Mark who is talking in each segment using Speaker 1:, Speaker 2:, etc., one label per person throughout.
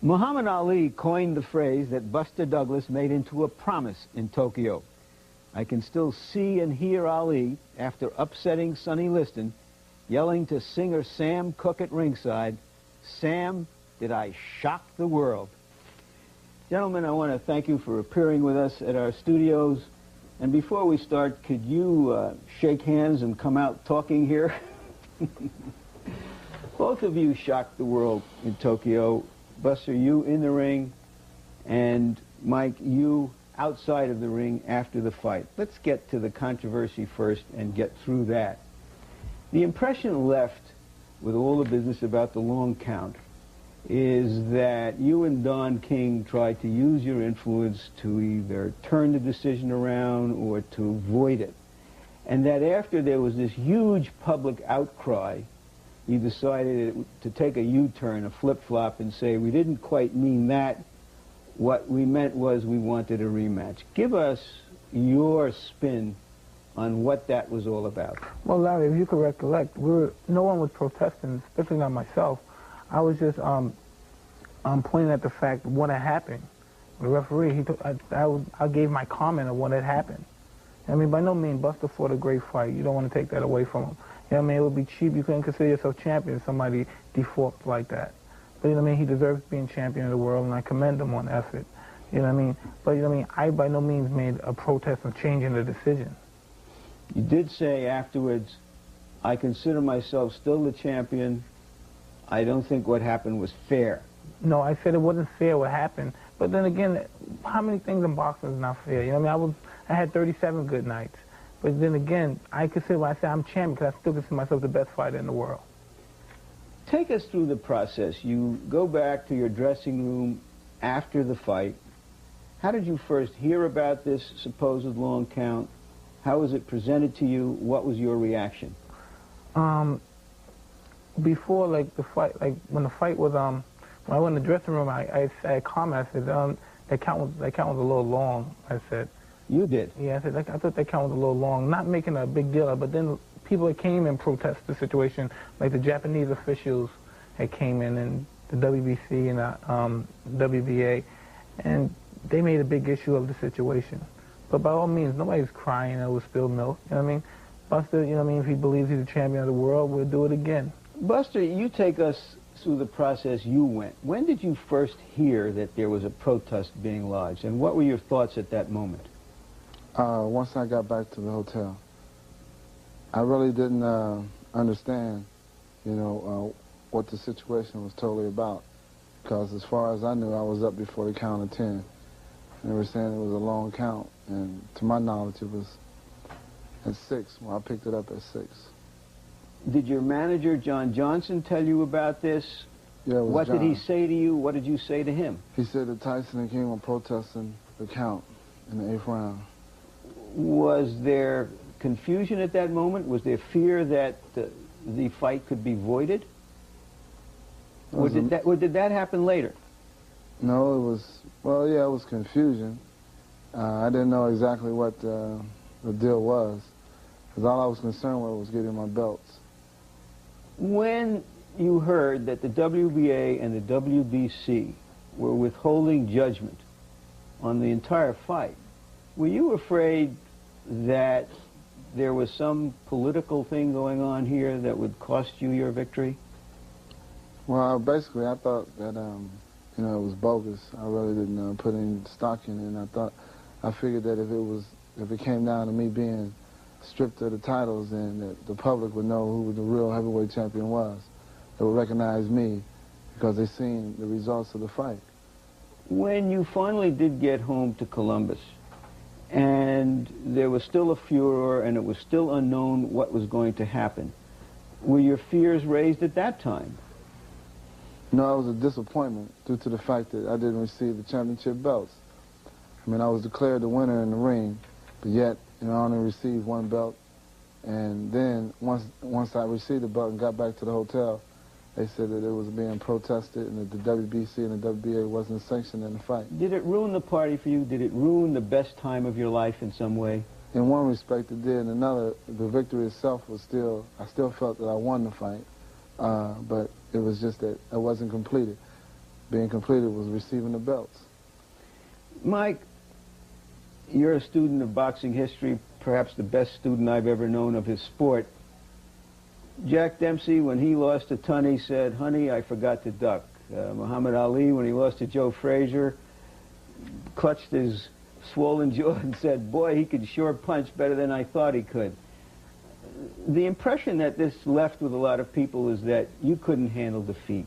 Speaker 1: Muhammad Ali coined the phrase that Buster Douglas made into a promise in Tokyo. I can still see and hear Ali, after upsetting Sonny Liston, yelling to singer Sam Cooke at ringside, "Sam, did I shock the world?" Gentlemen, I want to thank you for appearing with us at our studios. And before we start, could you shake hands and come out talking here? Both of you shocked the world in Tokyo. Buster, you in the ring, and Mike, you outside of the ring after the fight. Let's get to the controversy first and get through that. The impression left with all the business about the long count is that you and Don King tried to use your influence to either turn the decision around or to avoid it. And that after there was this huge public outcry, you decided to take a U-turn, a flip-flop, and say, we didn't quite mean that. What we meant was we wanted a rematch. Give us your spin on what that was all about.
Speaker 2: Well, Larry, if you could recollect, no one was protesting, especially not myself. I was just pointing at the fact of what had happened. The referee, I gave my comment of what had happened. I mean, by no means, Buster fought a great fight. You don't want to take that away from him. You know what I mean? It would be cheap. You couldn't consider yourself champion if somebody defaults like that. But, you know what I mean? He deserves being champion of the world, and I commend him on effort. You know what I mean? But, you know what I mean? I, by no means, made a protest of changing the decision.
Speaker 1: You did say afterwards, I consider myself still the champion. I don't think what happened was fair.
Speaker 2: No, I said it wasn't fair what happened. But then again, how many things in boxing is not fair? You know what I mean? I had 37 good nights. But then again, I consider when I say I'm champion because I still consider myself the best fighter in the world.
Speaker 1: Take us through the process. You go back to your dressing room after the fight. How did you first hear about this supposed long count? How was it presented to you? What was your reaction?
Speaker 2: Before, like, the fight, like, when the fight was, when I went in the dressing room, I said, comment, I said, that count was a little long, I said.
Speaker 1: You did?
Speaker 2: Yeah, I said, I thought that count was a little long, not making a big deal of it, but then people that came and protested the situation, like the Japanese officials that came in, and the WBC and the WBA, and they made a big issue of the situation. But by all means, nobody's crying over spilled milk, you know what I mean? Buster, you know what I mean, if he believes he's a champion of the world, we'll do it again.
Speaker 1: Buster, you take us through the process you went. When did you first hear that there was a protest being lodged, and what were your thoughts at that moment?
Speaker 3: Once I got back to the hotel, I really didn't understand, you know, what the situation was totally about. Because as far as I knew, I was up before the count of 10. And they were saying it was a long count. And to my knowledge, it was at 6. Well, I picked it up at 6.
Speaker 1: Did your manager, John Johnson, tell you about this?
Speaker 3: Yeah, it was
Speaker 1: What
Speaker 3: John.
Speaker 1: did he say to you? What did you say to him?
Speaker 3: He said that Tyson and King were protesting the count in the 8th round.
Speaker 1: Was there confusion at that moment? Was there fear that the fight could be voided? Or did that happen later?
Speaker 3: No, it was, well, yeah, it was confusion. I didn't know exactly what the deal was, because all I was concerned with was getting my belts.
Speaker 1: When you heard that the WBA and the WBC were withholding judgment on the entire fight, were you afraid that there was some political thing going on here that would cost you your victory?
Speaker 3: Well, basically, I thought that, you know, it was bogus. I really didn't put any stock in it, and I figured that if it came down to me being stripped of the titles, then that the public would know who the real heavyweight champion was. They would recognize me because they seen the results of the fight.
Speaker 1: When you finally did get home to Columbus, and there was still a furor, and it was still unknown what was going to happen, were your fears raised at that time?
Speaker 3: No, it was a disappointment due to the fact that I didn't receive the championship belts. I mean, I was declared the winner in the ring, but yet, you know, I only received one belt. And then once I received the belt and got back to the hotel, they said that it was being protested and that the WBC and the WBA wasn't sanctioned in the fight.
Speaker 1: Did it ruin the party for you? Did it ruin the best time of your life in some way?
Speaker 3: In one respect it did. In another, the victory itself was still, I still felt that I won the fight, but it was just that it wasn't completed. being completed was receiving the belts.
Speaker 1: Mike, you're a student of boxing history, perhaps the best student I've ever known of his sport. Jack Dempsey, when he lost to Tunney, said, "Honey, I forgot to duck." Muhammad Ali, when he lost to Joe Frazier, clutched his swollen jaw and said, "Boy, he could sure punch better than I thought he could." The impression that this left with a lot of people is that you couldn't handle defeat.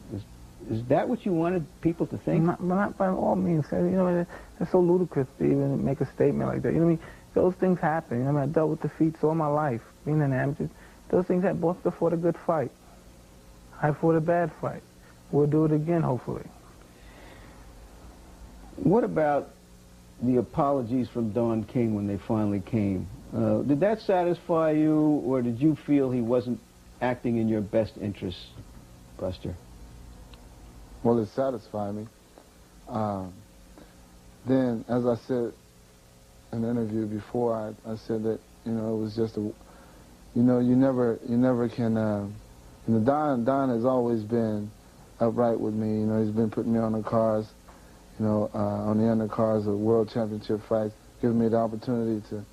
Speaker 1: Is that what you wanted people to think?
Speaker 2: Not by all means. You know, it's so ludicrous to even make a statement like that. You know what I mean? Those things happen. You know, I dealt with defeats all my life, being an amateur. Those things happen. Both fought a good fight. I fought a bad fight. We'll do it again, hopefully.
Speaker 1: What about the apologies from Don King when they finally came? Did that satisfy you, or did you feel he wasn't acting in your best interests, Buster?
Speaker 3: Well, it satisfied me. Then, as I said in the interview before, I said that, you know, it was just a, you know, you never can, you know, Don has always been upright with me. You know, he's been putting me on the cards, you know, on the undercards of world championship fights, giving me the opportunity to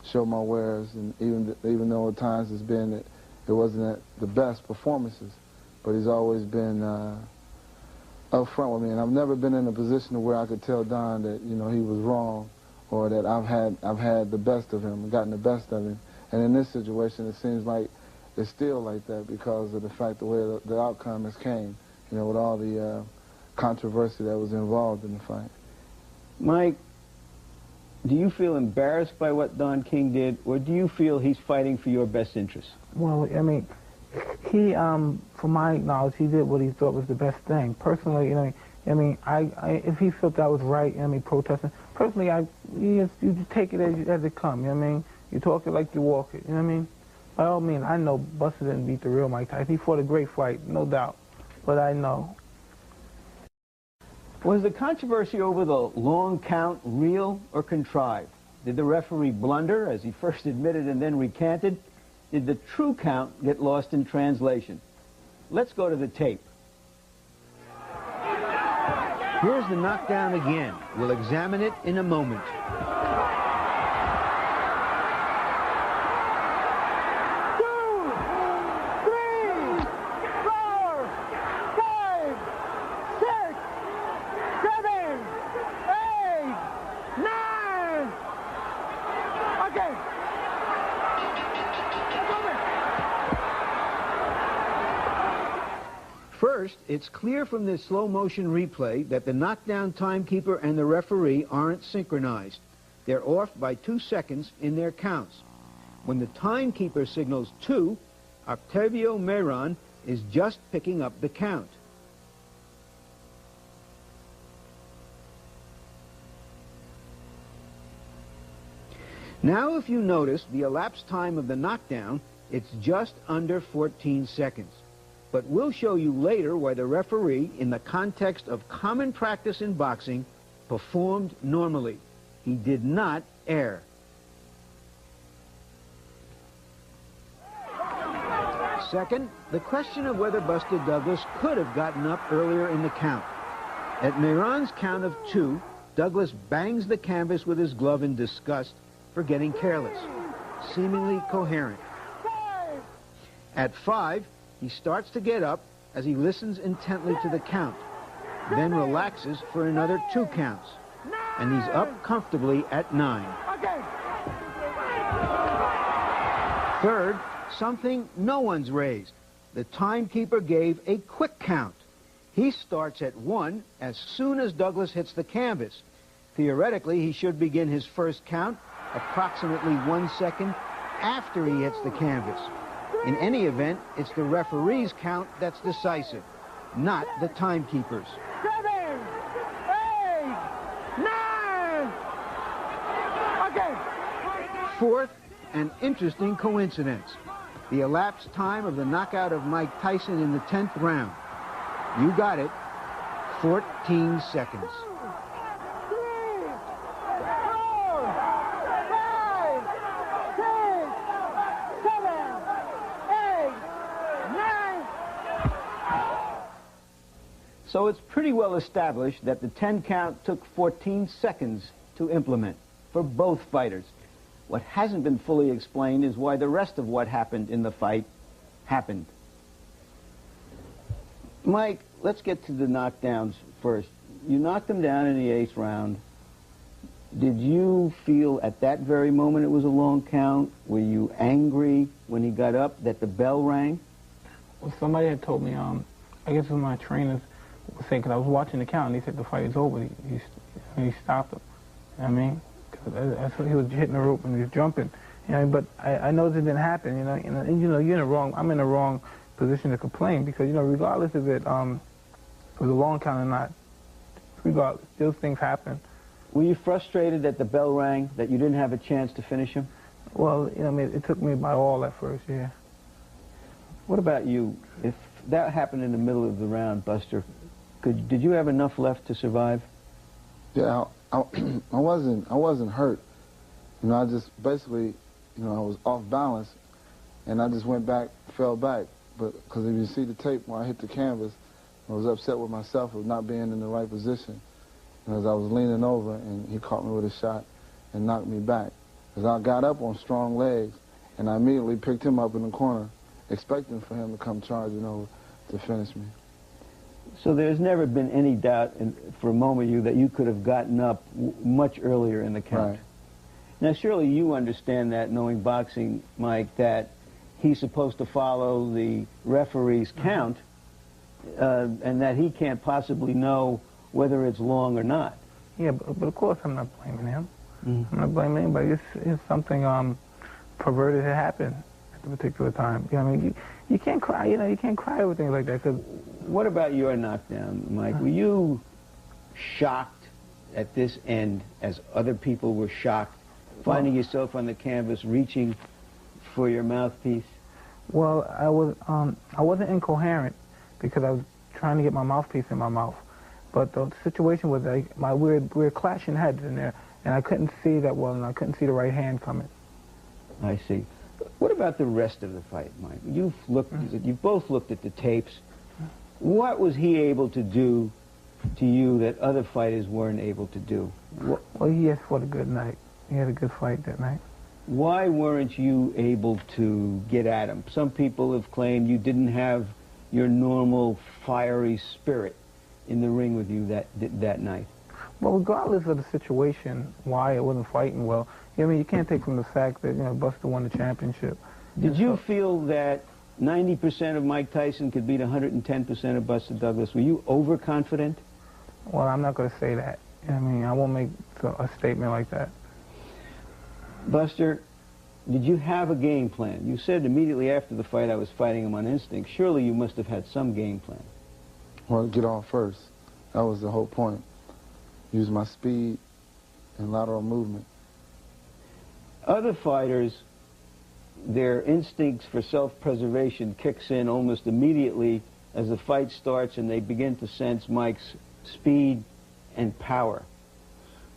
Speaker 3: show my wares, and even though at times it's been that it wasn't at the best performances, but he's always been up front with me, and I've never been in a position where I could tell Don that, you know, he was wrong, or that I've had the best of him, gotten the best of him. And in this situation, it seems like it's still like that because of the fact the way the outcome has came, you know, with all the controversy that was involved in the fight.
Speaker 1: Mike, do you feel embarrassed by what Don King did, or do you feel he's fighting for your best interests?
Speaker 2: Well, I mean, he, from my knowledge, he did what he thought was the best thing. Personally, you know, I mean, if he felt that was right, I mean, protesting. Personally, you just take it as it comes. You know what I mean? You talk it like you walk it. You know what I mean? By all means, I know Buster didn't beat the real Mike Tyson. He fought a great fight, no doubt. But I know.
Speaker 1: Was the controversy over the long count real or contrived? Did the referee blunder, as he first admitted and then recanted? Did the true count get lost in translation? Let's go to the tape. Here's the knockdown again. We'll examine it in a moment. First, it's clear from this slow-motion replay that the knockdown timekeeper and the referee aren't synchronized. They're off by 2 seconds in their counts. When the timekeeper signals 2, Octavio Meyran is just picking up the count. Now, if you notice the elapsed time of the knockdown, it's just under 14 seconds. But we'll show you later why the referee, in the context of common practice in boxing, performed normally. He did not err. Second, the question of whether Buster Douglas could have gotten up earlier in the count. At Meyran's count of 2, Douglas bangs the canvas with his glove in disgust for getting careless, seemingly coherent. At 5, he starts to get up as he listens intently to the count, then relaxes for another 2 counts, and he's up comfortably at 9. Third, something no one's raised. The timekeeper gave a quick count. He starts at 1 as soon as Douglas hits the canvas. Theoretically, he should begin his first count approximately 1 second after he hits the canvas. In any event, it's the referee's count that's decisive, not the timekeeper's.
Speaker 4: 7, 8, 9. Okay.
Speaker 1: Fourth, an interesting coincidence. The elapsed time of the knockout of Mike Tyson in the 10th round. You got it, 14 seconds.
Speaker 4: 3, 4, 5, 6, 7, 8, 9.
Speaker 1: So So it's pretty well established that the 10 count took 14 seconds to implement for both fighters. What hasn't been fully explained is why the rest of what happened in the fight happened. Mike, let's get to the knockdowns first. You knocked him down in the 8th round. Did you feel at that very moment it was a long count? Were you angry when he got up that the bell rang?
Speaker 2: Well, somebody had told me, I guess it was my trainers, was saying, because I was watching the count, and he said the fight is over. He stopped him. You know what I mean? Because he was hitting the rope and he was jumping. You know, but I know it didn't happen. And you're in the wrong. I'm in the wrong position to complain because regardless if it was a long count or not, regardless, those things happen.
Speaker 1: Were you frustrated that the bell rang, that you didn't have a chance to finish him?
Speaker 2: Well, it took me by all at first, yeah.
Speaker 1: What about you? If that happened in the middle of the round, Buster, did you have enough left to survive?
Speaker 3: Yeah, I wasn't hurt. I just basically, I was off balance, and I just went back, fell back. But because if you see the tape when I hit the canvas, I was upset with myself of not being in the right position. As I was leaning over, and he caught me with a shot and knocked me back. As I got up on strong legs, and I immediately picked him up in the corner, expecting for him to come charging over to finish me.
Speaker 1: So there's never been any doubt for a moment that you could have gotten up much earlier in the count.
Speaker 3: Right.
Speaker 1: Now, surely you understand that, knowing boxing, Mike, that he's supposed to follow the referee's count, and that he can't possibly know whether it's long or not.
Speaker 2: Yeah, but of course I'm not blaming him. I'm not blaming anybody. It's something perverted had happened at the particular time. You can't cry. You can't cry over things like that. Cause
Speaker 1: what about your knockdown, Mike? Were you shocked at this end, as other people were shocked, finding yourself on the canvas, reaching for your mouthpiece?
Speaker 2: Well, I wasn't incoherent because I was trying to get my mouthpiece in my mouth. But the situation was like we were clashing heads in there, and I couldn't see that well, and I couldn't see the right hand coming.
Speaker 1: I see. What about the rest of the fight, Mike? You've both looked at the tapes. What was he able to do to you that other fighters weren't able to do?
Speaker 2: Well, he had fought a good night. He had a good fight that night.
Speaker 1: Why weren't you able to get at him? Some people have claimed you didn't have your normal fiery spirit in the ring with you that night.
Speaker 2: Well, regardless of the situation, why I wasn't fighting well, you can't take from the fact that, Buster won the championship.
Speaker 1: Did you feel that 90% of Mike Tyson could beat 110% of Buster Douglas? Were you overconfident?
Speaker 2: Well, I'm not going to say that. I won't make a statement like that.
Speaker 1: Buster, did you have a game plan? You said immediately after the fight I was fighting him on instinct. Surely you must have had some game plan.
Speaker 3: Well, get off first. That was the whole point. Use my speed and lateral movement.
Speaker 1: Other fighters, their instincts for self-preservation kicks in almost immediately as the fight starts and they begin to sense Mike's speed and power.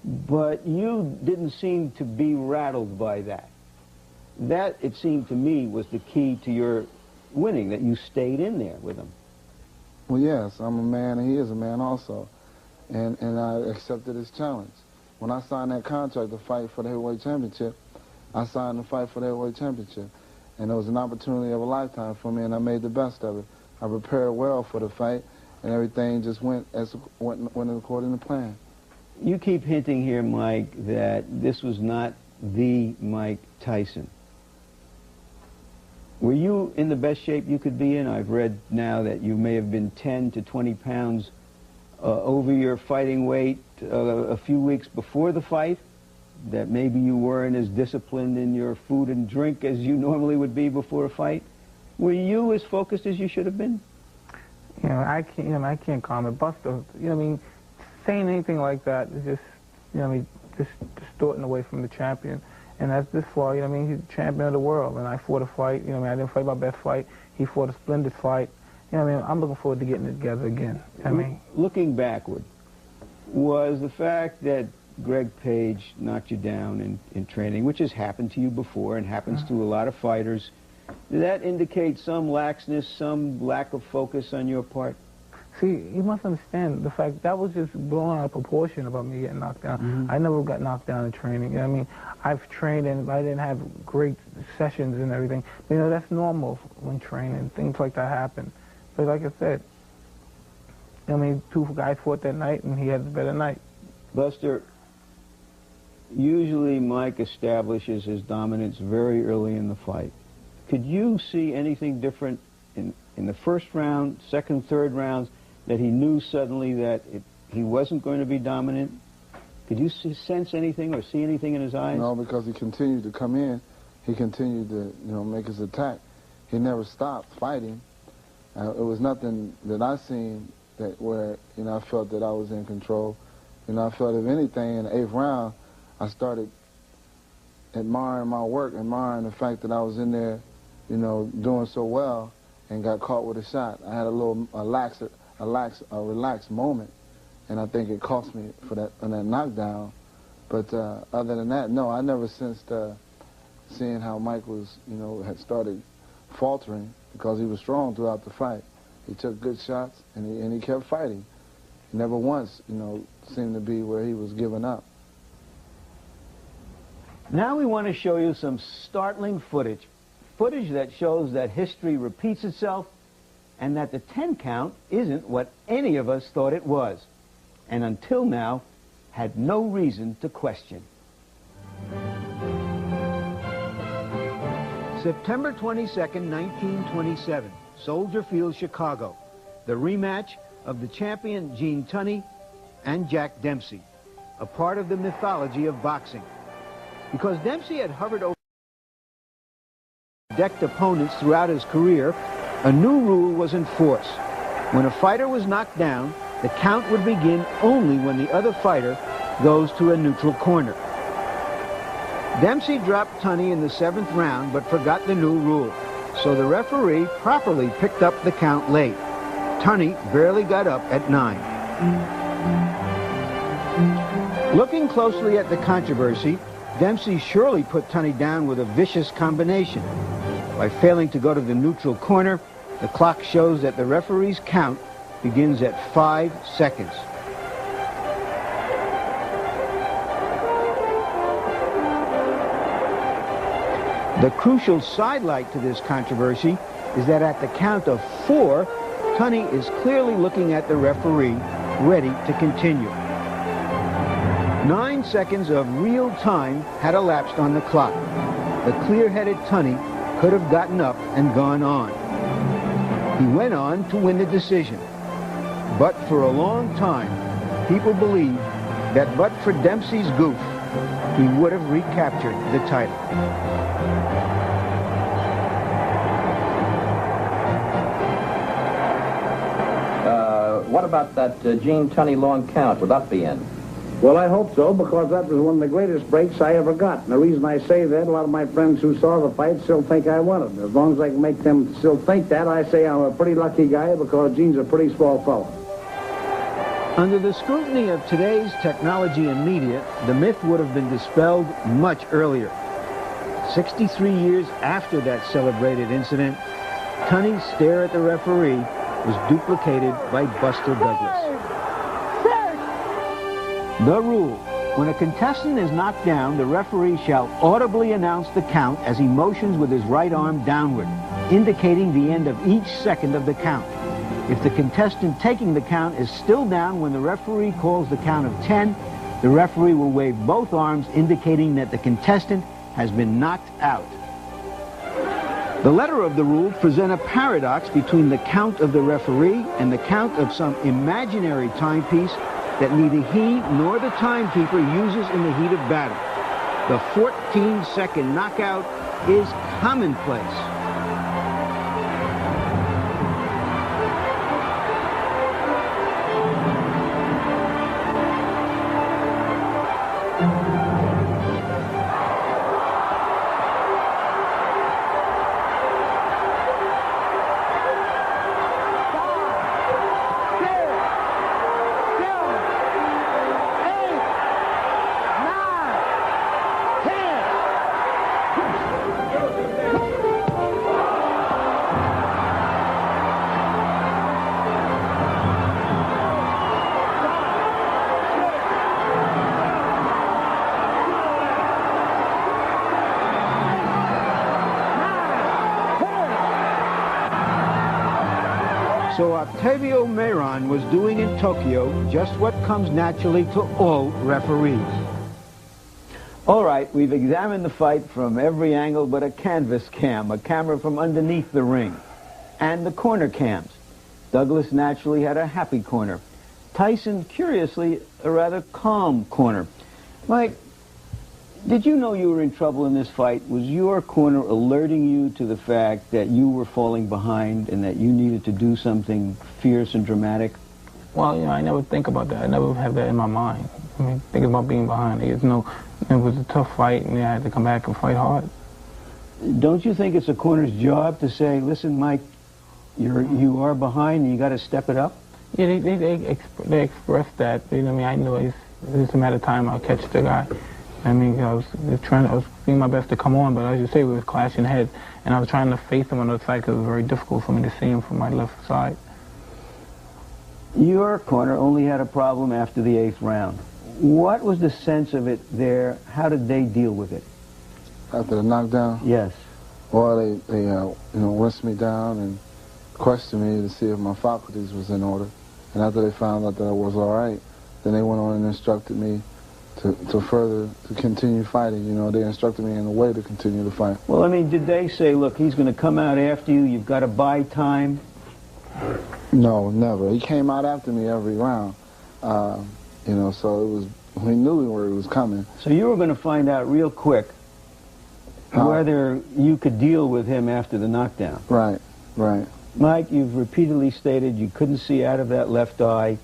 Speaker 1: But you didn't seem to be rattled by that. That, it seemed to me, was the key to your winning, that you stayed in there with him.
Speaker 3: Well, yes, I'm a man, and he is a man also. And I accepted his challenge. When I signed that contract to fight for the heavyweight championship, I signed to fight for the heavyweight championship. And it was an opportunity of a lifetime for me, and I made the best of it. I prepared well for the fight, and everything just went according to plan.
Speaker 1: You keep hinting here, Mike, that this was not the Mike Tyson. Were you in the best shape you could be in? I've read now that you may have been 10 to 20 pounds over your fighting weight a few weeks before the fight, that maybe you weren't as disciplined in your food and drink as you normally would be before a fight. Were you as focused as you should have been?
Speaker 2: I can't comment. Buster, saying anything like that is just, just distorting away from the champion. And that's this far, he's the champion of the world. And I fought a fight, I didn't fight my best fight. He fought a splendid fight. I'm looking forward to getting it together again.
Speaker 1: Looking backward, was the fact that Greg Page knocked you down in training, which has happened to you before and happens to a lot of fighters, did that indicate some laxness, some lack of focus on your part?
Speaker 2: See, you must understand the fact that was just blown out of proportion about me getting knocked down. I never got knocked down in training. You know what I mean? I've trained and I didn't have great sessions and everything. But, you know, that's normal when training. Things like that happen. But like I said, I mean, two guys fought that night and he had a better night.
Speaker 1: Buster, usually Mike establishes his dominance very early in the fight. Could you see anything different in the first round, second, third rounds, that he knew suddenly that he wasn't going to be dominant? Could you sense anything or see anything in his eyes?
Speaker 3: No, because he continued to come in. He continued to, make his attack. He never stopped fighting. It was nothing that I seen where, I felt that I was in control. I felt, if anything, in the 8th round, I started admiring my work, admiring the fact that I was in there, doing so well, and got caught with a shot. I had a little relaxed moment, and I think it cost me for that knockdown. But other than that, no, I never sensed seeing how Mike was, had started faltering, because he was strong throughout the fight. He took good shots, and he kept fighting. Never once, seemed to be where he was giving up.
Speaker 1: Now we want to show you some startling footage that shows that history repeats itself and that the 10 count isn't what any of us thought it was, and until now had no reason to question. September 22nd, 1927, Soldier Field, Chicago. The rematch of the champion Gene Tunney and Jack Dempsey, a part of the mythology of boxing. Because Dempsey had hovered over decked opponents throughout his career, a new rule was in force. When a fighter was knocked down, the count would begin only when the other fighter goes to a neutral corner. Dempsey dropped Tunney in the 7th round, but forgot the new rule. So the referee properly picked up the count late. Tunney barely got up at 9. Looking closely at the controversy, Dempsey surely put Tunney down with a vicious combination. By failing to go to the neutral corner, the clock shows that the referee's count begins at 5 seconds. The crucial sidelight to this controversy is that at the count of 4, Tunney is clearly looking at the referee, ready to continue. 9 seconds of real time had elapsed on the clock. The clear-headed Tunney could have gotten up and gone on. He went on to win the decision. But for a long time, people believed that but for Dempsey's goof, he would have recaptured the title.
Speaker 5: What about that Gene Tunney long count? Would that be in?
Speaker 6: Well, I hope so, because that was one of the greatest breaks I ever got. And the reason I say that, a lot of my friends who saw the fight still think I won it. As long as I can make them still think that, I say I'm a pretty lucky guy, because Gene's a pretty small fellow.
Speaker 1: Under the scrutiny of today's technology and media, the myth would have been dispelled much earlier. 63 years after that celebrated incident, Tunney's stare at the referee was duplicated by Buster Douglas. The rule: when a contestant is knocked down, the referee shall audibly announce the count as he motions with his right arm downward, indicating the end of each second of the count. If the contestant taking the count is still down when the referee calls the count of 10, the referee will wave both arms, indicating that the contestant has been knocked out. The letter of the rule presents a paradox between the count of the referee and the count of some imaginary timepiece that neither he nor the timekeeper uses in the heat of battle. The 14-second knockout is commonplace. So Octavio Meyron was doing in Tokyo just what comes naturally to all referees. All right, we've examined the fight from every angle but a canvas cam, a camera from underneath the ring, and the corner cams. Douglas naturally had a happy corner. Tyson, curiously, a rather calm corner. Mike, did you know you were in trouble in this fight? Was your corner alerting you to the fact that you were falling behind and that you needed to do something fierce and dramatic?
Speaker 2: Well, you know, I never think about that. I never have that in my mind. I mean, thinking about being behind. It was a tough fight, and I had to come back and fight hard.
Speaker 1: Don't you think it's a corner's job to say, listen, Mike, you are behind and you got to step it up?
Speaker 2: Yeah, they expressed that. You know, I mean, I knew it's just a matter of time I'll catch the guy. I mean, I was doing my best to come on, but as you say, we were clashing heads, and I was trying to face him on the side because it was very difficult for me to see him from my left side.
Speaker 1: Your corner only had a problem after the 8th round. What was the sense of it there? How did they deal with it?
Speaker 3: After the knockdown?
Speaker 1: Yes.
Speaker 3: Well, they rinsed me down and questioned me to see if my faculties was in order. And after they found out that I was all right, then they went on and instructed me to continue fighting. You know, they instructed me in a way to continue to fight.
Speaker 1: Well, I mean, did they say, look, he's going to come out after you, you've got to buy time?
Speaker 3: No, never. He came out after me every round. You know, so it was, we knew where he was coming.
Speaker 1: So you were going to find out real quick whether you could deal with him after the knockdown.
Speaker 3: Right, right.
Speaker 1: Mike, you've repeatedly stated you couldn't see out of that left eye.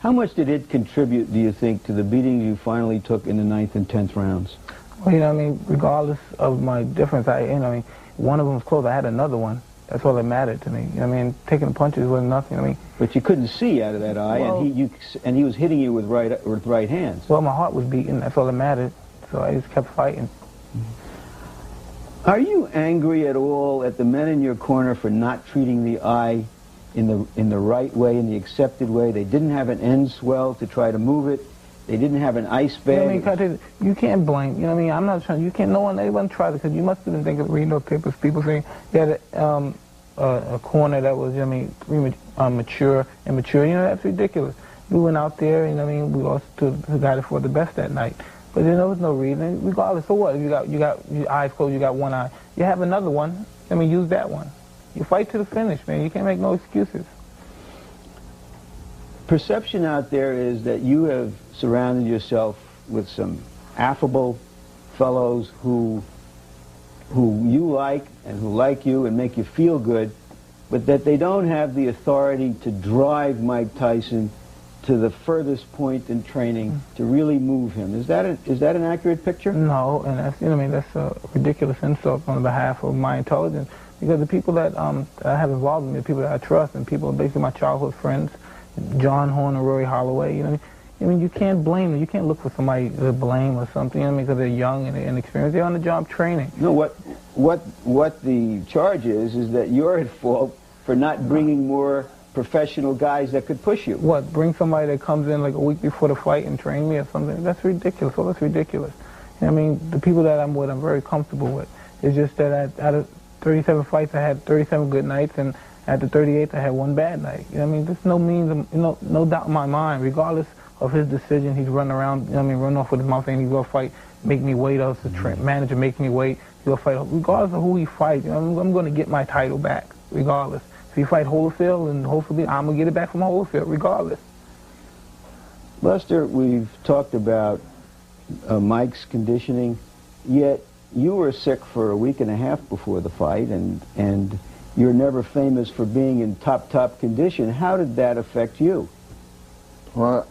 Speaker 1: How much did it contribute, do you think, to the beating you finally took in the 9th and 10th rounds?
Speaker 2: Well, you know, I mean, regardless of my difference, one of them was close. I had another one. That's all that mattered to me. You know, I mean, taking the punches was nothing. I mean,
Speaker 1: but you couldn't see out of that eye,
Speaker 2: well,
Speaker 1: and he was hitting you with right hands.
Speaker 2: Well, my heart was beating. That's all that mattered. So I just kept fighting.
Speaker 1: Are you angry at all at the men in your corner for not treating the eye in the right way, in the accepted way? They didn't have an end swell to try to move it. They didn't have an ice bag.
Speaker 2: You know what I mean? You can't blame. You know what I mean? I'm not trying. You can't. Anyone tried it, because you must have been thinking, reading those papers. People saying you had a corner that was, mature, immature. You know, that's ridiculous. We went out there, you know what I mean? We lost to the guy that fought the best that night. But there was no reason. Regardless, so what? If you got your eyes closed, you got one eye. You have another one. I mean, use that one. You fight to the finish, man. You can't make no excuses.
Speaker 1: Perception out there is that you have surrounded yourself with some affable fellows who you like and who like you and make you feel good, but that they don't have the authority to drive Mike Tyson to the furthest point in training to really move him. Is that an accurate picture?
Speaker 2: No, and that's, you know, I mean, that's a ridiculous insult on behalf of my intelligence, because the people that I have involved in me, the people that I trust, and people basically my childhood friends, John Horn and Rory Holloway, you know, I mean, you can't blame them. You can't look for somebody to blame or something, you know, because they're young and inexperienced. They're on the job training.
Speaker 1: No, what the charge is that you're at fault for not bringing more professional guys that could push you.
Speaker 2: What, bring somebody that comes in like a week before the fight and train me or something? That's ridiculous. Oh, that's ridiculous. I mean, the people that I'm with, I'm very comfortable with. It's just that out of 37 fights, I had 37 good nights, and at the 38th, I had one bad night. You know what I mean? There's no means, no doubt in my mind, regardless of his decision, he's running around, you know what I mean, running off with his mouth saying he's going to fight, make me wait, or the manager make me wait, he's going to fight. Regardless of who he fights, you know, I'm going to get my title back, regardless. If he fight Holyfield, and hopefully I'm going to get it back from Holyfield, regardless.
Speaker 1: Buster, we've talked about Mike's conditioning, yet you were sick for a week and a half before the fight, and you're never famous for being in top condition. How did that affect you?
Speaker 3: Well,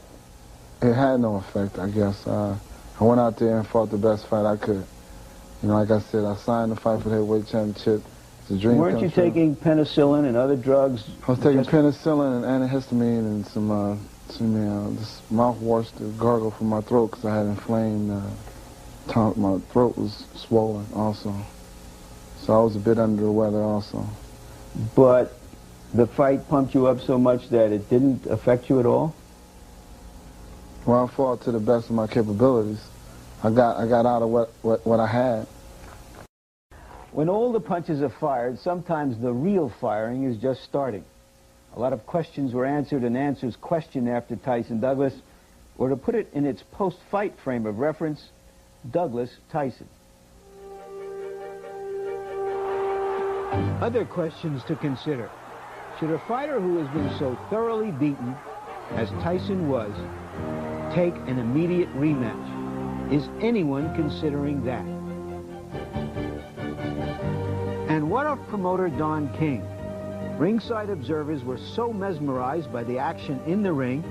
Speaker 3: it had no effect, I guess. I went out there and fought the best fight I could. You know, like I said, I signed the fight for the heavyweight championship. It's a dream.
Speaker 1: Weren't you taking penicillin and other drugs?
Speaker 3: I was taking penicillin and antihistamine and some this mouthwash to gargle from my throat because I had inflamed my throat was swollen also. So I was a bit under the weather also.
Speaker 1: But the fight pumped you up so much that it didn't affect you at all?
Speaker 3: Well, I fought to the best of my capabilities. I got out of what I had. When
Speaker 1: all the punches are fired, sometimes the real firing is just starting. A lot of questions were answered and answers questioned after Tyson Douglas, or to put it in its post-fight frame of reference, Douglas Tyson. Other questions to consider. Should a fighter who has been so thoroughly beaten as Tyson was take an immediate rematch? Is anyone considering that? And what of promoter Don King? Ringside observers were so mesmerized by the action in the ring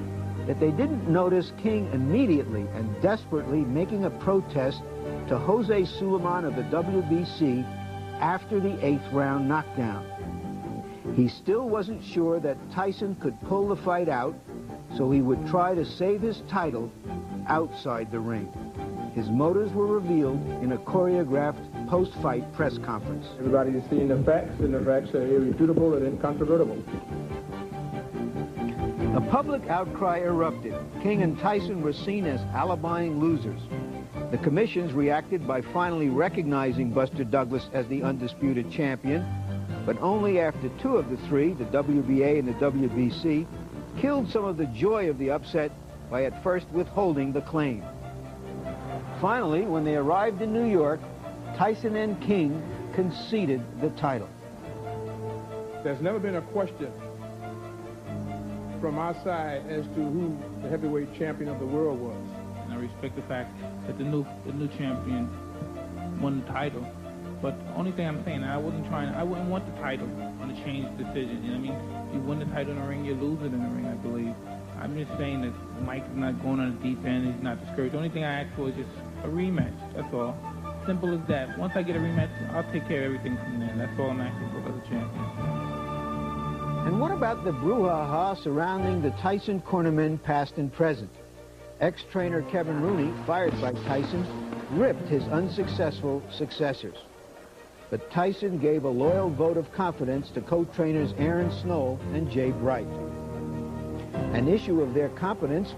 Speaker 1: that they didn't notice King immediately and desperately making a protest to Jose Suleiman of the WBC after the 8th round knockdown. He still wasn't sure that Tyson could pull the fight out, so he would try to save his title outside the ring. His motives were revealed in a choreographed post-fight press conference.
Speaker 7: Everybody is seeing the facts, and the facts are irrefutable and incontrovertible.
Speaker 1: A public outcry erupted. King and Tyson were seen as alibiing losers. The commissions reacted by finally recognizing Buster Douglas as the undisputed champion, but only after two of the three, the WBA and the WBC, killed some of the joy of the upset by at first withholding the claim. Finally, when they arrived in New York, Tyson and King conceded the title.
Speaker 7: There's never been a question from our side as to who the heavyweight champion of the world was.
Speaker 8: And I respect the fact that the new champion won the title. But the only thing I'm saying, I wouldn't want the title on a change decision. You know what I mean? You win the title in the ring, you lose it in the ring, I believe. I'm just saying that Mike is not going on the deep end, he's not discouraged. The only thing I ask for is just a rematch, that's all. Simple as that. Once I get a rematch, I'll take care of everything from there. That's all I'm asking for as a champion.
Speaker 1: And what about the brouhaha surrounding the Tyson cornermen past and present? Ex-trainer Kevin Rooney, fired by Tyson, ripped his unsuccessful successors. But Tyson gave a loyal vote of confidence to co-trainers Aaron Snow and Jay Bright. An issue of their competence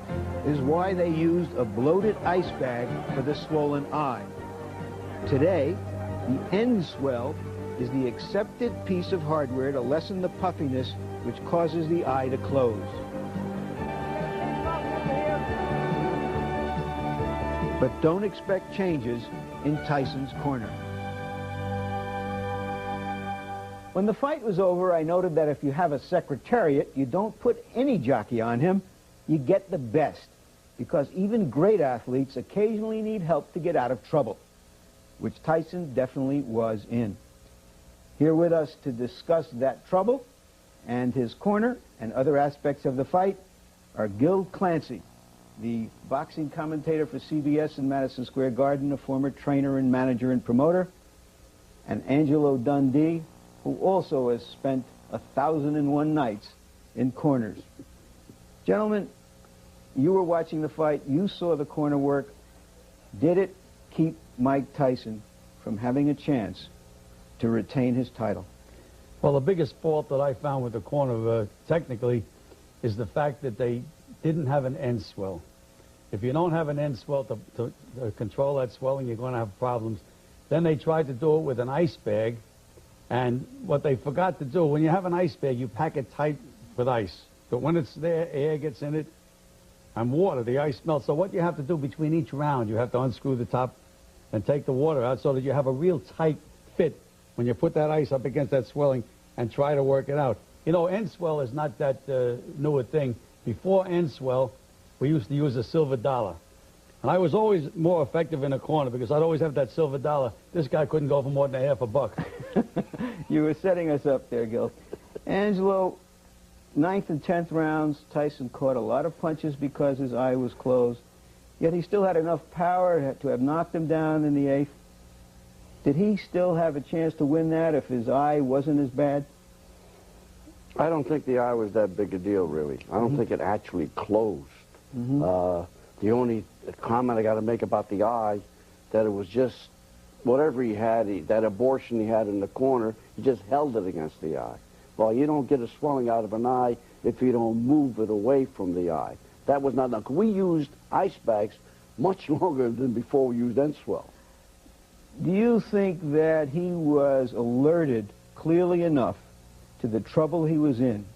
Speaker 1: is why they used a bloated ice bag for the swollen eye. Today, the end swell is the accepted piece of hardware to lessen the puffiness which causes the eye to close. But don't expect changes in Tyson's corner. When the fight was over, I noted that if you have a secretariat, you don't put any jockey on him, you get the best, because even great athletes occasionally need help to get out of trouble, which Tyson definitely was in. Here with us to discuss that trouble and his corner and other aspects of the fight are Gil Clancy, the boxing commentator for CBS in Madison Square Garden, a former trainer and manager and promoter, and Angelo Dundee, who also has spent 1,001 nights in corners. Gentlemen, you were watching the fight, you saw the corner work. Did it keep Mike Tyson from having a chance to retain his title?
Speaker 9: Well, the biggest fault that I found with the corner, technically, is the fact that they didn't have an end swell. If you don't have an end swell to control that swelling, you're going to have problems. Then they tried to do it with an ice bag, and what they forgot to do, when you have an ice bag, you pack it tight with ice. But when it's there, air gets in it, and water, the ice melts. So what you have to do between each round, you have to unscrew the top and take the water out so that you have a real tight fit when you put that ice up against that swelling and try to work it out. You know, end swell is not that new a thing. Before end swell, we used to use a silver dollar. And I was always more effective in a corner because I'd always have that silver dollar. This guy couldn't go for more than half a buck.
Speaker 1: You were setting us up there, Gil. Angelo, 9th and 10th rounds, Tyson caught a lot of punches because his eye was closed. Yet he still had enough power to have knocked him down in the 8th. Did he still have a chance to win that if his eye wasn't as bad?
Speaker 10: I don't think the eye was that big a deal, really. I don't think it actually closed. The only comment I got to make about the eye, that it was just whatever he had, that abortion he had in the corner, he just held it against the eye. Well, you don't get a swelling out of an eye if you don't move it away from the eye. That was not enough. We used ice bags much longer than before we used end swell.
Speaker 1: Do you think that he was alerted clearly enough to the trouble he was in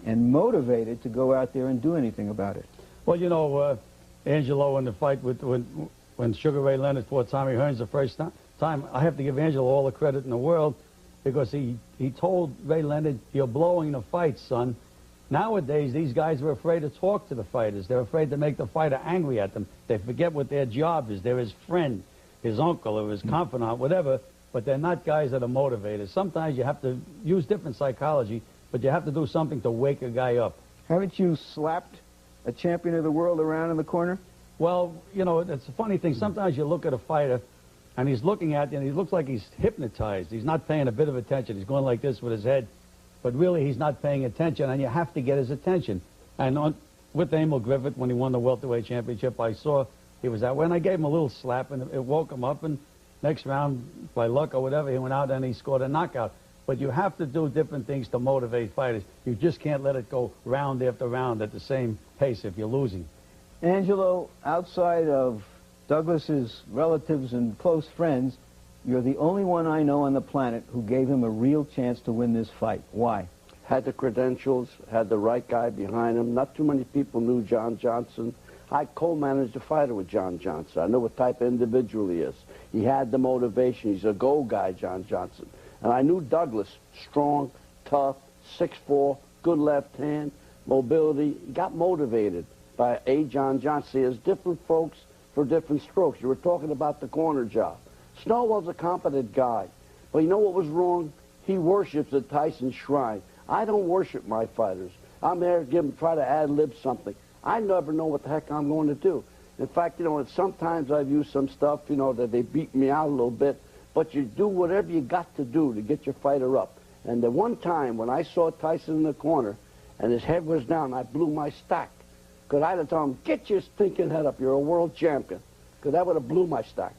Speaker 1: and motivated to go out there and do anything about it.
Speaker 9: Well, you know, Angelo in the fight with when Sugar Ray Leonard fought Tommy Hearns the first time, I have to give Angelo all the credit in the world because he told Ray Leonard, "You're blowing the fight, son." Nowadays, these guys are afraid to talk to the fighters. They're afraid to make the fighter angry at them. They forget what their job is. They're his friend, his uncle, or his confidant, whatever, but they're not guys that are motivated. Sometimes you have to use different psychology, but you have to do something to wake a guy up.
Speaker 1: Haven't you slapped a champion of the world around in the corner?
Speaker 9: Well, you know, it's a funny thing. Sometimes you look at a fighter, and he's looking at you, and he looks like he's hypnotized. He's not paying a bit of attention. He's going like this with his head. But really, he's not paying attention, and you have to get his attention. And with Emil Griffith, when he won the welterweight championship, I saw he was that way, and I gave him a little slap, and it woke him up, and next round, by luck or whatever, he went out and he scored a knockout. But you have to do different things to motivate fighters. You just can't let it go round after round at the same pace if you're losing.
Speaker 1: Angelo, outside of Douglas's relatives and close friends, you're the only one I know on the planet who gave him a real chance to win this fight. Why?
Speaker 10: Had the credentials, had the right guy behind him. Not too many people knew John Johnson. I co-managed a fighter with John Johnson. I know what type of individual he is. He had the motivation. He's a go guy, John Johnson. And I knew Douglas, strong, tough, 6'4", good left hand, mobility. He got motivated by John Johnson. There's different folks for different strokes. You were talking about the corner job. Snow was a competent guy. But you know what was wrong? He worships at Tyson's shrine. I don't worship my fighters. I'm there to try to ad-lib something. I never know what the heck I'm going to do. In fact, you know, sometimes I've used some stuff, you know, that they beat me out a little bit, but you do whatever you got to do to get your fighter up. And the one time when I saw Tyson in the corner and his head was down, I blew my stack. Because I'd have told him, get your stinking head up, you're a world champion. Because that would have blew my stack.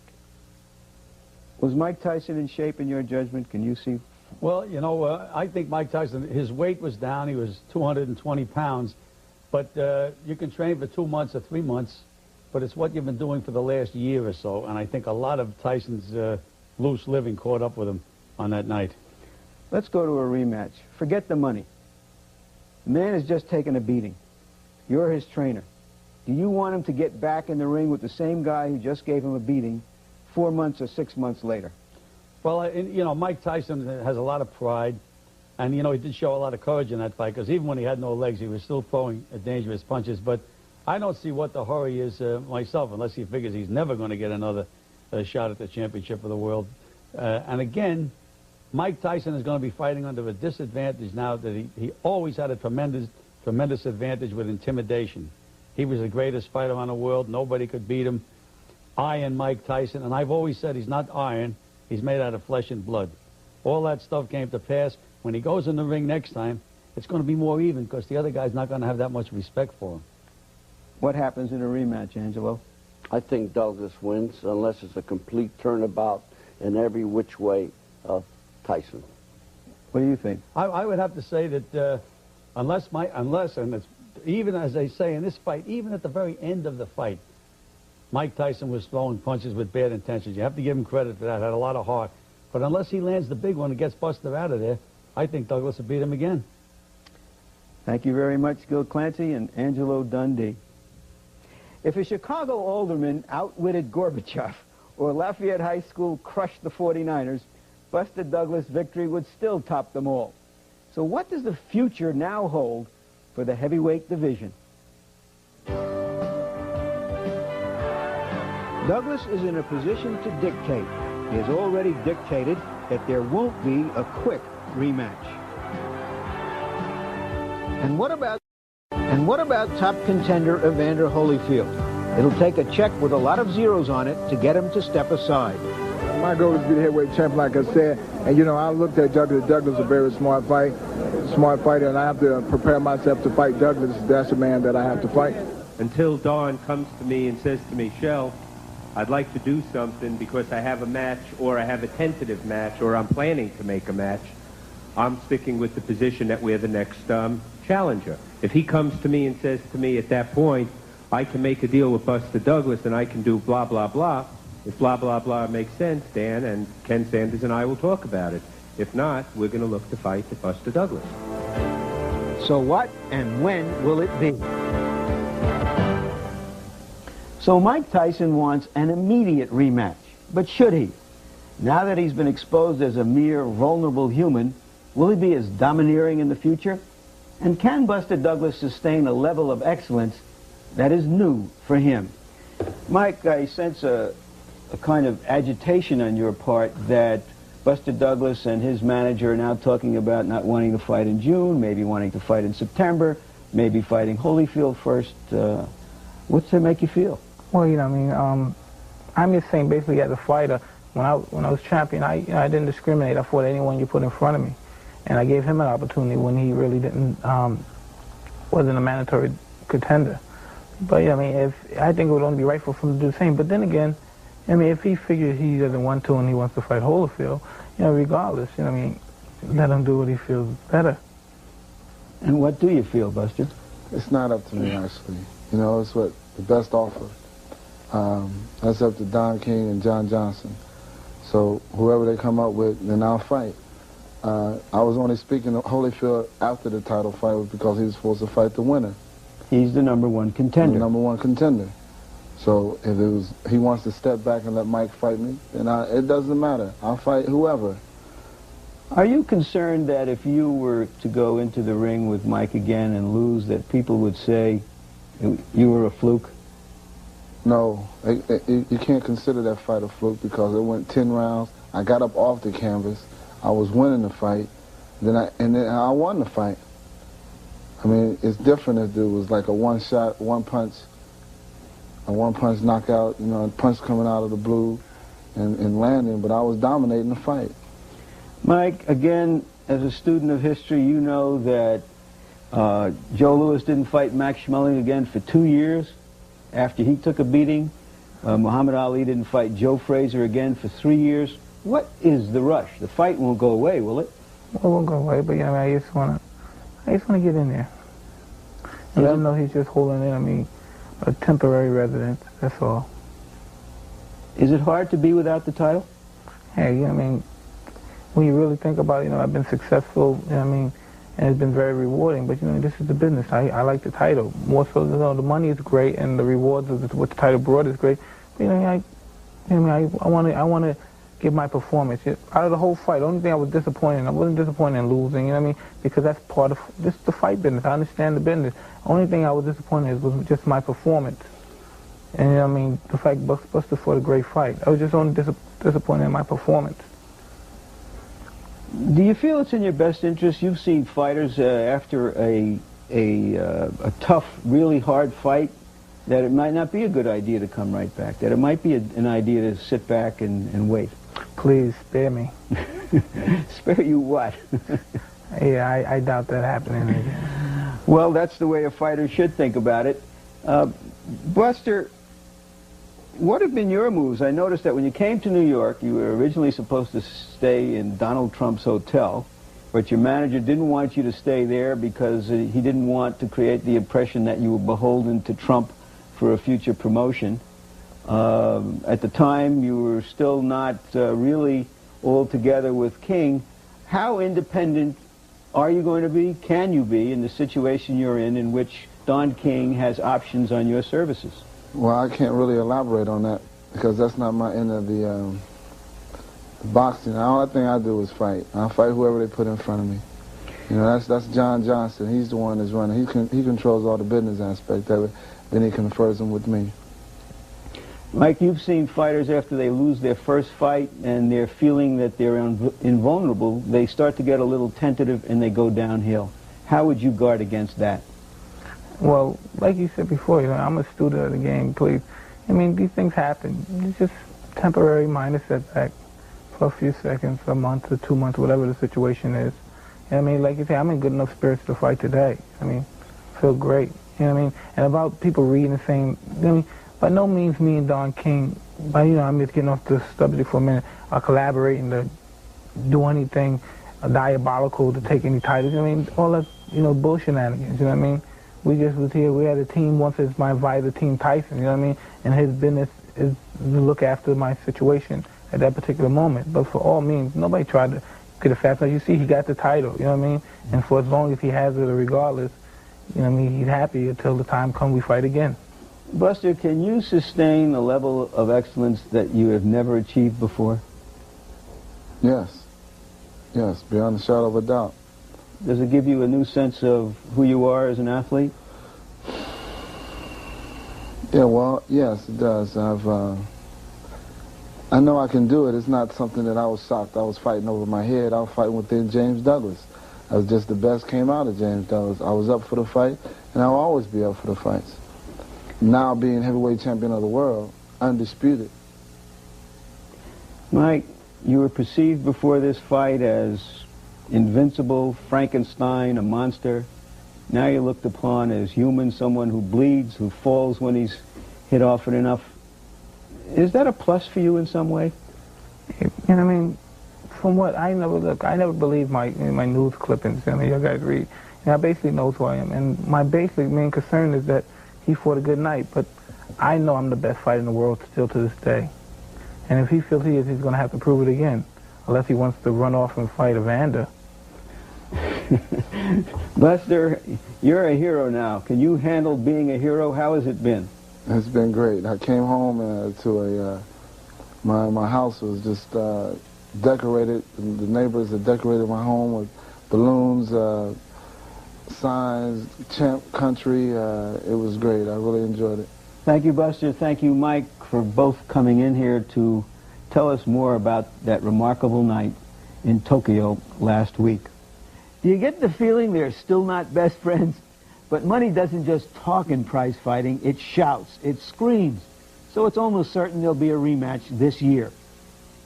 Speaker 1: Was Mike Tyson in shape in your judgment? Can you see?
Speaker 9: Well, you know, I think Mike Tyson, his weight was down. He was 220 pounds. But you can train for 2 months or 3 months, but it's what you've been doing for the last year or so. And I think a lot of Tyson's loose living caught up with him on that night.
Speaker 1: Let's go to a rematch. Forget the money. The man has just taken a beating. You're his trainer. Do you want him to get back in the ring with the same guy who just gave him a beating 4 months or 6 months later?
Speaker 9: Well, you know, Mike Tyson has a lot of pride, and, you know, he did show a lot of courage in that fight, because even when he had no legs, he was still throwing dangerous punches. But I don't see what the hurry is myself, unless he figures he's never going to get another shot at the championship of the world. And again, Mike Tyson is going to be fighting under a disadvantage now that he always had a tremendous advantage with intimidation. He was the greatest fighter on the world. Nobody could beat him. Iron Mike Tyson, and I've always said he's not iron. He's made out of flesh and blood. All that stuff came to pass. When he goes in the ring next time, it's going to be more even because the other guy's not going to have that much respect for him.
Speaker 1: What happens in a rematch, Angelo?
Speaker 10: I think Douglas wins unless it's a complete turnabout in every which way of Tyson.
Speaker 1: What do you think?
Speaker 9: I would have to say that and it's, even as they say in this fight, even at the very end of the fight, Mike Tyson was throwing punches with bad intentions. You have to give him credit for that. Had a lot of heart. But unless he lands the big one and gets busted out of there, I think Douglas will beat him again.
Speaker 1: Thank you very much, Gil Clancy and Angelo Dundee. If a Chicago alderman outwitted Gorbachev or Lafayette High School crushed the 49ers, Buster Douglas' victory would still top them all. So what does the future now hold for the heavyweight division? Douglas is in a position to dictate. He has already dictated that there won't be a quick rematch. And what about top contender Evander Holyfield? It'll take a check with a lot of zeros on it to get him to step aside.
Speaker 7: My goal is to be the heavyweight champion, like I said. And, you know, I looked at Douglas. Douglas is a very smart fighter, and I have to prepare myself to fight Douglas. That's the man that I have to fight.
Speaker 11: Until Dawn comes to me and says to me, Shell, I'd like to do something because I have a match, or I have a tentative match, or I'm planning to make a match, I'm sticking with the position that we're the next challenger. If he comes to me and says to me at that point, I can make a deal with Buster Douglas and I can do blah, blah, blah, if blah, blah, blah makes sense, Dan and Ken Sanders and I will talk about it. If not, we're going to look to fight Buster Douglas.
Speaker 1: So what and when will it be? So Mike Tyson wants an immediate rematch. But should he? Now that he's been exposed as a mere vulnerable human, will he be as domineering in the future? And can Buster Douglas sustain a level of excellence that is new for him? Mike, I sense a kind of agitation on your part that Buster Douglas and his manager are now talking about not wanting to fight in June, maybe wanting to fight in September, maybe fighting Holyfield first. What's that make you feel?
Speaker 2: Well, you know, I mean, I'm just saying, basically, as a fighter, when I was champion, I didn't discriminate. I fought anyone you put in front of me, and I gave him an opportunity when he really didn't wasn't a mandatory contender. But yeah, I mean, I think it would only be right for him to do the same. But then again, I mean, if he figures he doesn't want to and he wants to fight Holyfield, you know, regardless, you know, I mean, let him do what he feels better.
Speaker 1: And what do you feel, Buster?
Speaker 3: It's not up to me, actually. You know, it's what the best offer. That's up to Don King and John Johnson. So whoever they come up with, then I'll fight. I was only speaking of Holyfield after the title fight because he was supposed to fight the winner.
Speaker 1: He's the #1 contender.
Speaker 3: The #1 contender. So if he wants to step back and let Mike fight me, then it doesn't matter. I'll fight whoever.
Speaker 1: Are you concerned that if you were to go into the ring with Mike again and lose, that people would say you were a fluke?
Speaker 3: No, you can't consider that fight a fluke because it went 10 rounds. I got up off the canvas. I was winning the fight. Then I won the fight. I mean, it's different if it was like a one-shot, one-punch knockout, you know, a punch coming out of the blue and landing, but I was dominating the fight.
Speaker 1: Mike, again, as a student of history, you know that Joe Louis didn't fight Max Schmeling again for 2 years after he took a beating. Muhammad Ali didn't fight Joe Frazier again for 3 years. What is the rush? The fight won't go away, will it?
Speaker 2: Well, it won't go away, but you know, I just want to get in there. And let him know he's just holding in, I mean, a temporary residence, that's all.
Speaker 1: Is it hard to be without the title?
Speaker 2: Hey, you know, I mean, when you really think about it, you know, I've been successful, you know, I mean, and it's been very rewarding, but, you know, this is the business. I like the title. More so, you know, the money is great, and the rewards of what the title brought is great. But, you know, I want to give my performance. Out of the whole fight, the only thing I was disappointed in, I wasn't disappointed in losing, you know what I mean? Because that's part of, this is the fight business. I understand the business. The only thing I was disappointed in was just my performance. And, you know what I mean, the fact Buster fought a great fight. I was just only disappointed in my performance.
Speaker 1: Do you feel it's in your best interest? You've seen fighters after a tough, really hard fight, that it might not be a good idea to come right back, that it might be an idea to sit back and wait.
Speaker 2: Please, spare me.
Speaker 1: Spare you what?
Speaker 2: Yeah, I doubt that happening again.
Speaker 1: Well, that's the way a fighter should think about it. Buster, what have been your moves? I noticed that when you came to New York, you were originally supposed to stay in Donald Trump's hotel, but your manager didn't want you to stay there because he didn't want to create the impression that you were beholden to Trump for a future promotion. At the time, you were still not really all together with King. How independent are you going to be? Can you be in the situation you're in which Don King has options on your services?
Speaker 3: Well, I can't really elaborate on that because that's not my end of the boxing. The only thing I do is fight. I fight whoever they put in front of me. You know, that's John Johnson. He's the one that's running. He controls all the business aspect of it. Then he confers them with me.
Speaker 1: Mike, you've seen fighters after they lose their first fight and they're feeling that they're invulnerable, they start to get a little tentative and they go downhill. How would you guard against that?
Speaker 2: Well, like you said before, you know, I'm a student of the game, please. I mean, these things happen. It's just temporary minor setback for a few seconds, a month or 2 months, whatever the situation is. And I mean, like you say, I'm in good enough spirits to fight today. I mean, I feel great. You know what I mean? And about people reading the same, I mean, by no means me and Don King, but you know, I'm just getting off the subject for a minute, are collaborating to do anything diabolical to take any titles. I mean, all that, you know, bullshit shenanigans, you know what I mean? We just was here, we had a team, once it's my advisor, Team Tyson, you know what I mean? And his business is to look after my situation at that particular moment. But for all means, nobody tried to get a fast fight. You see, he got the title, you know what I mean? And for as long as he has it, regardless, you know what I mean, he's happy until the time comes we fight again.
Speaker 1: Buster, can you sustain a level of excellence that you have never achieved before?
Speaker 3: Yes. Yes, beyond a shadow of a doubt.
Speaker 1: Does it give you a new sense of who you are as an athlete?
Speaker 3: Yeah, well, yes, it does. I know I can do it. It's not something that I was shocked I was fighting over my head. I was fighting within James Douglas. I was just the best came out of James Douglas. I was up for the fight, and I'll always be up for the fights. Now being heavyweight champion of the world, undisputed.
Speaker 1: Mike, you were perceived before this fight as invincible, Frankenstein, a monster. Now you're looked upon as human, someone who bleeds, who falls when he's hit often enough. Is that a plus for you in some way?
Speaker 2: You know what I mean? From what I never believed my news clippings. I mean, you guys read. And I basically knows who I am. And my basic main concern is that he fought a good night. But I know I'm the best fighter in the world still to this day. And if he feels he is, he's going to have to prove it again. Unless he wants to run off and fight Evander.
Speaker 1: Buster, you're a hero now. Can you handle being a hero? How has it been?
Speaker 3: It's been great. I came home to my house was just decorated. The neighbors had decorated my home with balloons, signs, champ country. It was great. I really enjoyed it.
Speaker 1: Thank you, Buster. Thank you, Mike, for both coming in here to tell us more about that remarkable night in Tokyo last week. Do you get the feeling they're still not best friends? But money doesn't just talk in prize fighting, it shouts, it screams. So it's almost certain there'll be a rematch this year.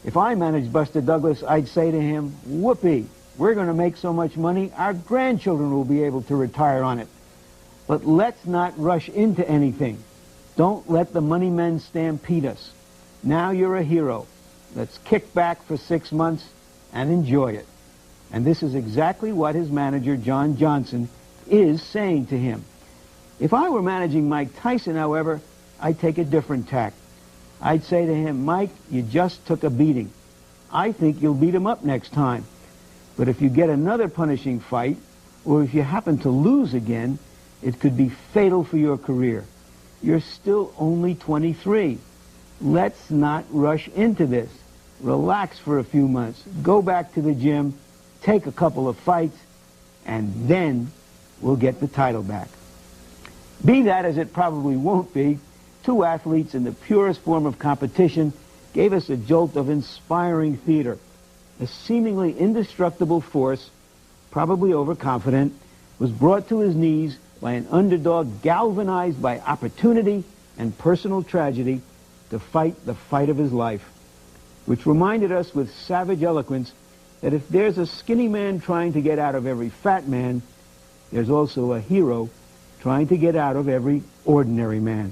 Speaker 1: If I managed Buster Douglas, I'd say to him, whoopee, we're going to make so much money, our grandchildren will be able to retire on it. But let's not rush into anything. Don't let the money men stampede us. Now you're a hero. Let's kick back for 6 months and enjoy it. And this is exactly what his manager, John Johnson, is saying to him. If I were managing Mike Tyson, however, I'd take a different tack. I'd say to him, Mike, you just took a beating. I think you'll beat him up next time. But if you get another punishing fight, or if you happen to lose again, it could be fatal for your career. You're still only 23. Let's not rush into this. Relax for a few months. Go back to the gym, take a couple of fights, and then we'll get the title back. Be that as it probably won't be, two athletes in the purest form of competition gave us a jolt of inspiring theater. A seemingly indestructible force, probably overconfident, was brought to his knees by an underdog galvanized by opportunity and personal tragedy to fight the fight of his life, which reminded us with savage eloquence that if there's a skinny man trying to get out of every fat man, there's also a hero trying to get out of every ordinary man.